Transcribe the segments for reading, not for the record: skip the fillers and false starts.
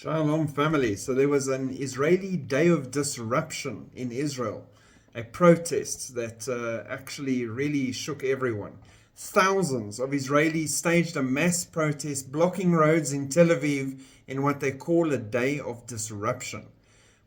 Shalom, family. So there was an Israeli day of disruption in Israel, a protest that actually really shook everyone. Thousands of Israelis staged a mass protest blocking roads in Tel Aviv in what they call a day of disruption.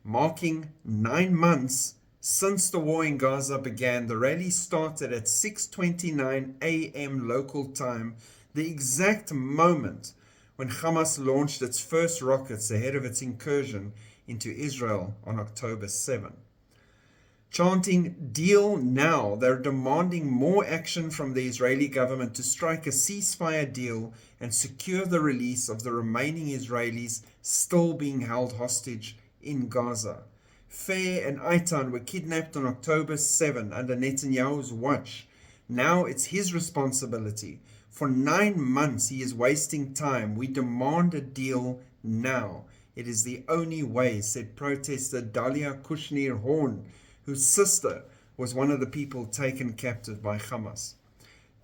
Marking 9 months since the war in Gaza began, the rally started at 6:29 a.m. local time, the exact moment when Hamas launched its first rockets ahead of its incursion into Israel on October 7. Chanting "Deal now," they're demanding more action from the Israeli government to strike a ceasefire deal and secure the release of the remaining Israelis still being held hostage in Gaza. Fair and Eitan were kidnapped on October 7 under Netanyahu's watch. Now it's his responsibility. For 9 months he is wasting time. We demand a deal now. It is the only way, said protester Dalia Kushnir Horn, whose sister was one of the people taken captive by Hamas.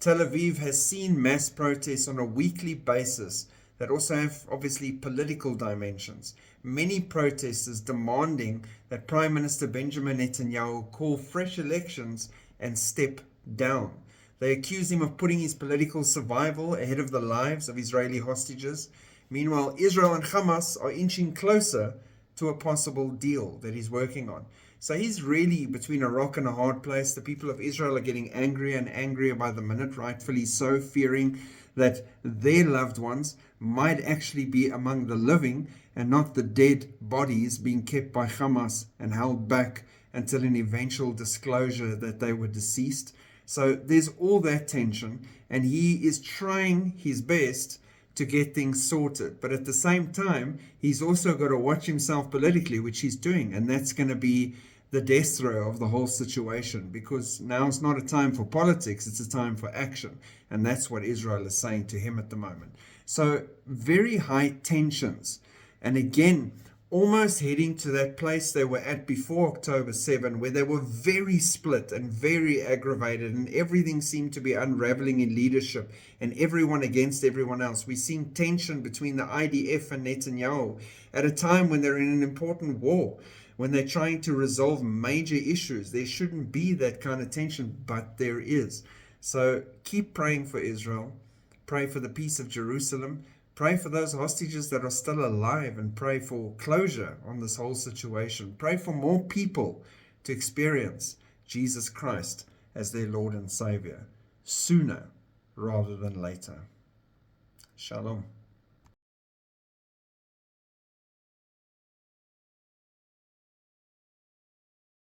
Tel Aviv has seen mass protests on a weekly basis that also have obviously political dimensions. Many protesters demanding that Prime Minister Benjamin Netanyahu call fresh elections and step down. They accuse him of putting his political survival ahead of the lives of Israeli hostages. Meanwhile, Israel and Hamas are inching closer to a possible deal that he's working on. So he's really between a rock and a hard place. The people of Israel are getting angrier and angrier by the minute, rightfully so, fearing that their loved ones might actually be among the living and not the dead bodies being kept by Hamas and held back until an eventual disclosure that they were deceased. So there's all that tension, and he is trying his best to get things sorted. But at the same time, he's also got to watch himself politically, which he's doing, and that's going to be the death throw of the whole situation, because now it's not a time for politics, it's a time for action. And that's what Israel is saying to him at the moment. So very high tensions. And again, almost heading to that place they were at before October 7, where they were very split and very aggravated, and everything seemed to be unraveling in leadership and everyone against everyone else. We're seeing tension between the IDF and Netanyahu at a time when they're in an important war, when they're trying to resolve major issues. There shouldn't be that kind of tension, but there is. So keep praying for Israel. Pray for the peace of Jerusalem. Pray for those hostages that are still alive, and pray for closure on this whole situation. Pray for more people to experience Jesus Christ as their Lord and Savior sooner rather than later. Shalom.